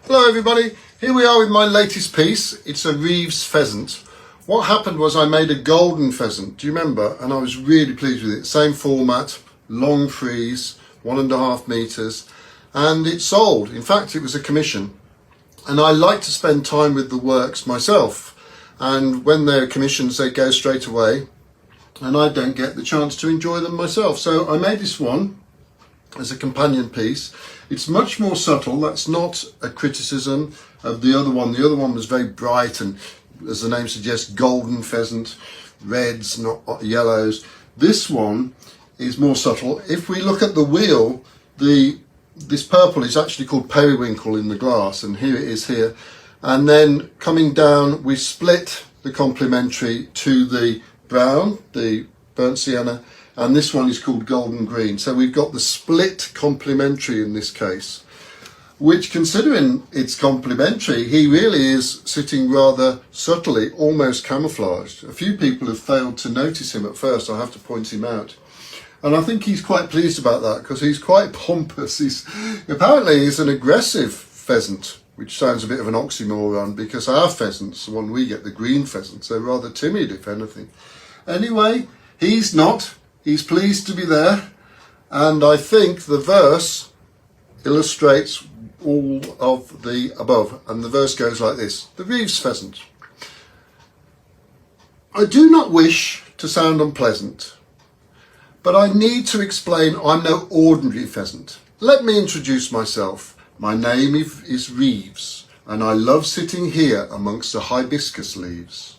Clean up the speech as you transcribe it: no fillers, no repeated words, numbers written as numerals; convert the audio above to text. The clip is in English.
Hello everybody, here we are with my latest piece. It's a Reeves Pheasant. What happened was I made a golden pheasant, do you remember? And I was really pleased with it. Same format, long frieze, 1.5 meters, and it sold. In fact, it was a commission. And I like to spend time with the works myself. And when they're commissions, they go straight away. And I don't get the chance to enjoy them myself. So I made this one as a companion piece. It's much more subtle. That's not a criticism of the other one. The other one was very bright and, as the name suggests, golden pheasant, reds, not yellows. This one is more subtle. If we look at the wheel, this purple is actually called periwinkle in the glass, and here it is here. And then coming down, we split the complementary to the brown, the burnt sienna, and this one is called golden green. So we've got the split complementary in this case, which, considering it's complementary, he really is sitting rather subtly, almost camouflaged. A few people have failed to notice him at first. I have to point him out. And I think he's quite pleased about that because he's quite pompous. Apparently he's an aggressive pheasant, which sounds a bit of an oxymoron because our pheasants, the one we get, the green pheasants, they're rather timid, if anything. Anyway, he's not. He's pleased to be there, and I think the verse illustrates all of the above, and the verse goes like this. The Reeves Pheasant. I do not wish to sound unpleasant, but I need to explain I'm no ordinary pheasant. Let me introduce myself. My name is Reeves, and I love sitting here amongst the hibiscus leaves.